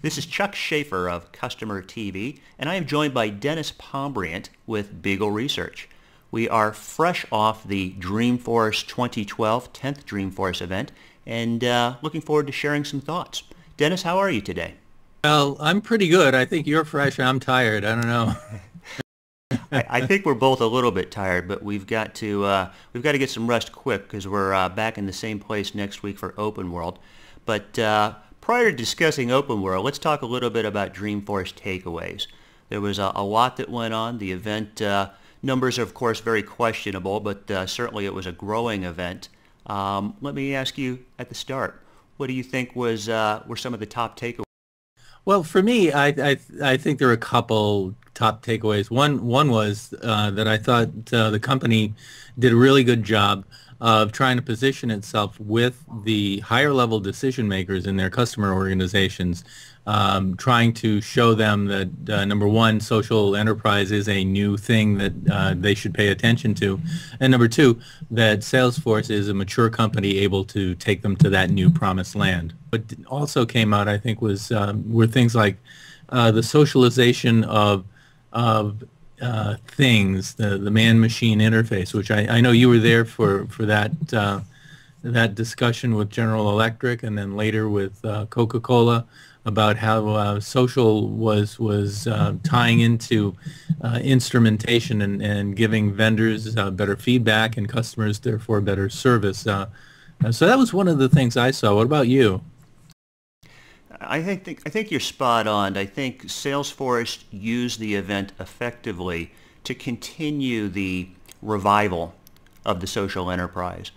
This is Chuck Schaefer of Customer TV, and I am joined by Dennis Pombriant with Beagle Research. We are fresh off the Dreamforce 2012 10th Dreamforce event and looking forward to sharing some thoughts. Dennis, how are you today? Well, I'm pretty good. I think you're fresh. I'm tired. I don't know. I think we're both a little bit tired, but we've got to get some rest quick because we're back in the same place next week for Open World. But prior to discussing Open World, let's talk a little bit about Dreamforce takeaways. There was a lot that went on. The event numbers are, of course, very questionable, but certainly it was a growing event. Let me ask you at the start, what do you think were some of the top takeaways? Well, for me, I think there are a couple top takeaways. One was that I thought the company did a really good job of trying to position itself with the higher level decision makers in their customer organizations, trying to show them that number one, social enterprise is a new thing that they should pay attention to, and number two, that Salesforce is a mature company able to take them to that new promised land. What also came out, I think, were things like the socialization of things, the man-machine interface, which I know you were there for that discussion with General Electric, and then later with Coca-Cola about how social was tying into instrumentation and giving vendors better feedback and customers therefore better service. So that was one of the things I saw. What about you? I think you're spot on. I think Salesforce used the event effectively to continue the revival of the social enterprise.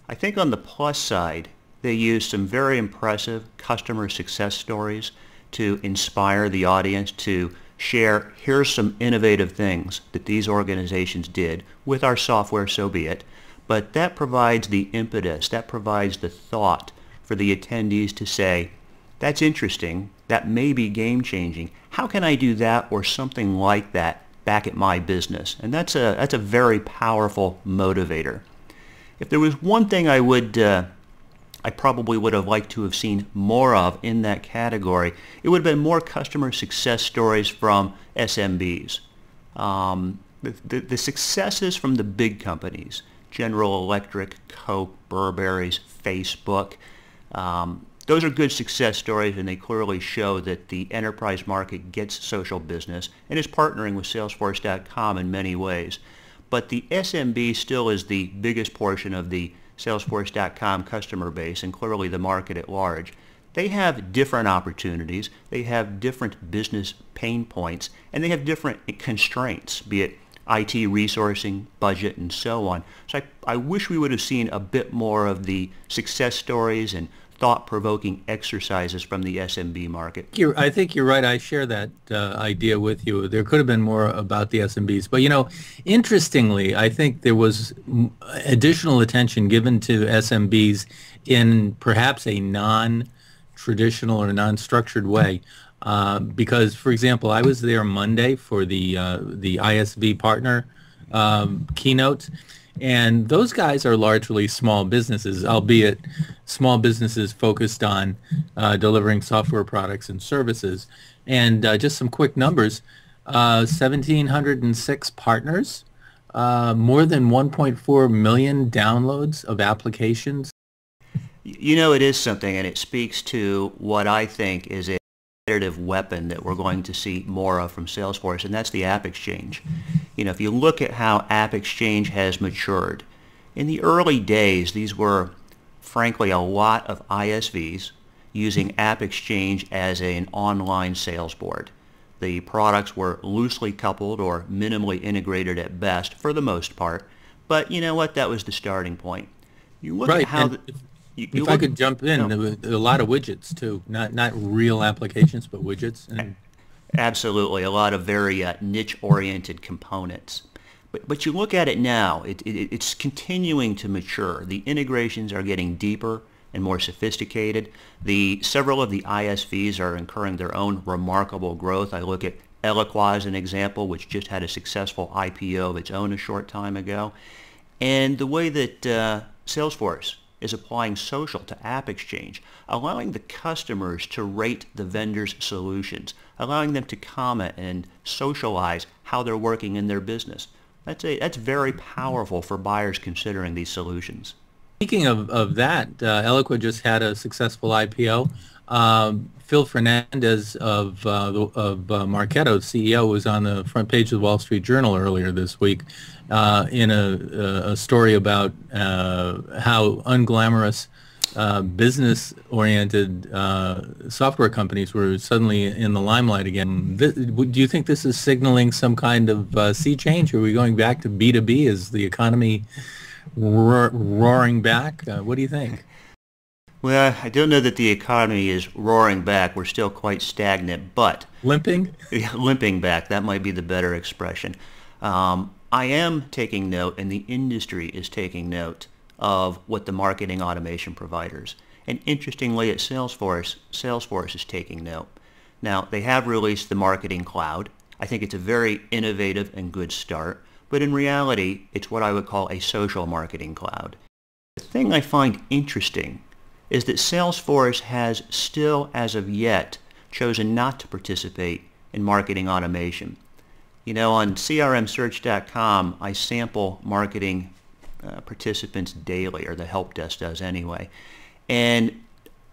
I think on the plus side, they used some very impressive customer success stories to inspire the audience to share, here's some innovative things that these organizations did with our software, so be it. But that provides the impetus, that provides the thought for the attendees to say, that's interesting, that may be game-changing. How can I do that or something like that back at my business? And that's a very powerful motivator. If there was one thing I probably would have liked to have seen more of in that category, it would have been more customer success stories from SMBs. The successes from the big companies, General Electric, Coke, Burberry's, Facebook, those are good success stories, and they clearly show that the enterprise market gets social business and is partnering with Salesforce.com in many ways. But the SMB still is the biggest portion of the Salesforce.com customer base and clearly the market at large. They have different opportunities, they have different business pain points, and they have different constraints, be it IT resourcing, budget, and so on. So I wish we would have seen a bit more of the success stories and thought-provoking exercises from the SMB market. I think you're right. I share that idea with you. There could have been more about the SMBs. But, interestingly, I think there was additional attention given to SMBs in perhaps a non-traditional or non-structured way. Because, for example, I was there Monday for the ISV partner keynote. And those guys are largely small businesses, albeit small businesses focused on delivering software products and services. And just some quick numbers, 1,706 partners, more than 1.4 million downloads of applications. It is something, and it speaks to what I think is a competitive weapon that we're going to see more of from Salesforce, and that's the App Exchange. If you look at how App Exchange has matured, in the early days, these were, frankly, a lot of ISVs using App Exchange as an online sales board. The products were loosely coupled or minimally integrated at best for the most part, but you know what? That was the starting point. You look Right. at how If I could jump in, there were a lot of widgets too, not real applications, but widgets. And Absolutely, a lot of very niche-oriented components. But you look at it now, it's continuing to mature. The integrations are getting deeper and more sophisticated. Several of the ISVs are incurring their own remarkable growth. I look at Eloqua as an example, which just had a successful IPO of its own a short time ago. And the way that Salesforce is applying social to App Exchange, allowing the customers to rate the vendor's solutions, allowing them to comment and socialize how they're working in their business. That's very powerful for buyers considering these solutions. Speaking of that, Eloqua just had a successful IPO. Phil Fernandez of Marketo, CEO, was on the front page of the Wall Street Journal earlier this week in a story about how unglamorous business-oriented software companies were suddenly in the limelight again. Do you think this is signaling some kind of sea change? Are we going back to B2B? Is the economy roaring back? What do you think? Well, I don't know that the economy is roaring back. We're still quite stagnant, but... Limping? Limping back. That might be the better expression. I am taking note, and the industry is taking note, of what the marketing automation providers. And interestingly, at Salesforce is taking note. Now, they have released the Marketing Cloud. I think it's a very innovative and good start, but in reality, it's what I would call a social marketing cloud. The thing I find interesting is that Salesforce has still, as of yet, chosen not to participate in marketing automation. You know, on crmsearch.com, I sample marketing participants daily, or the help desk does anyway. And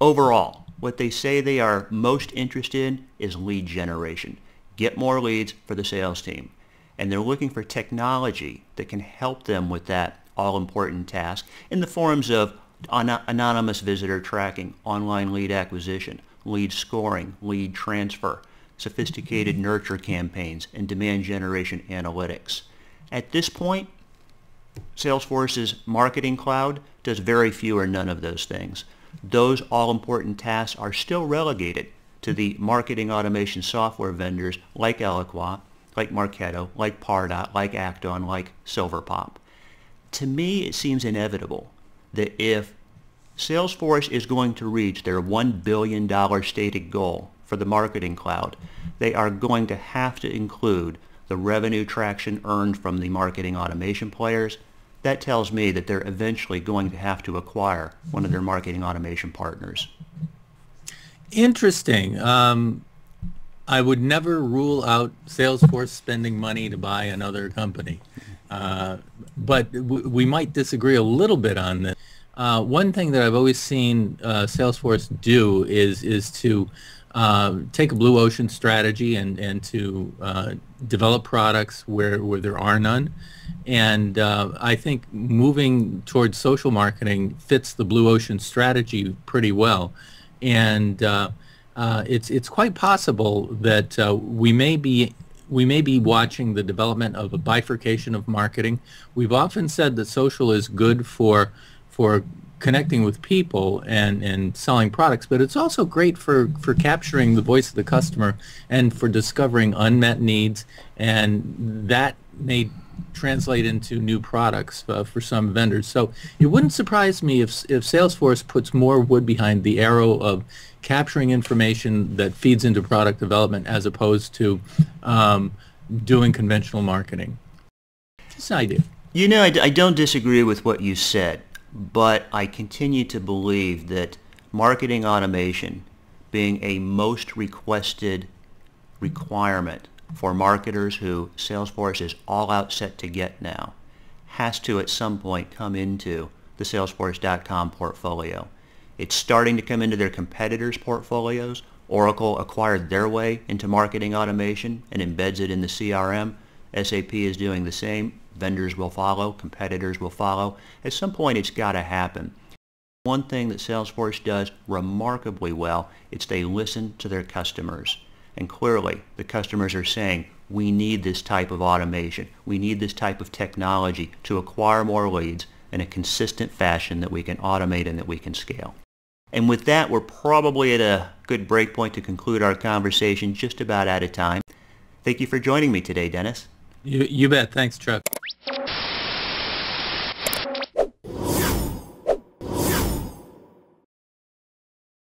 overall, what they say they are most interested in is lead generation. Get more leads for the sales team. And they're looking for technology that can help them with that all-important task in the forms of anonymous visitor tracking, online lead acquisition, lead scoring, lead transfer, sophisticated nurture campaigns, and demand generation analytics. At this point, Salesforce's Marketing Cloud does very few or none of those things. Those all-important tasks are still relegated to the marketing automation software vendors like Eloqua, like Marketo, like Pardot, like Acton, like Silverpop. To me, it seems inevitable that if Salesforce is going to reach their $1 billion stated goal for the Marketing Cloud, they are going to have to include the revenue traction earned from the marketing automation players. That tells me that they're eventually going to have to acquire one of their marketing automation partners. Interesting. I would never rule out Salesforce spending money to buy another company. But we might disagree a little bit on this. One thing that I've always seen Salesforce do is to take a blue ocean strategy and to develop products where there are none. And I think moving towards social marketing fits the blue ocean strategy pretty well. And it's quite possible that we may be watching the development of a bifurcation of marketing. We've often said that social is good for connecting with people and selling products, but it's also great for capturing the voice of the customer and for discovering unmet needs, and that may translate into new products for some vendors. So it wouldn't surprise me if Salesforce puts more wood behind the arrow of capturing information that feeds into product development as opposed to doing conventional marketing. Just an idea. You know, I don't disagree with what you said, but I continue to believe that marketing automation being a most requested requirement for marketers who Salesforce is all out set to get now has to at some point come into the Salesforce.com portfolio. It's starting to come into their competitors' portfolios. Oracle acquired their way into marketing automation and embeds it in the CRM. SAP is doing the same. Vendors will follow. Competitors will follow. At some point, it's got to happen. One thing that Salesforce does remarkably well is they listen to their customers. And clearly, the customers are saying, we need this type of automation. We need this type of technology to acquire more leads in a consistent fashion that we can automate and that we can scale. And with that, we're probably at a good break point to conclude our conversation, just about out of time. Thank you for joining me today, Dennis. You bet. Thanks, Chuck.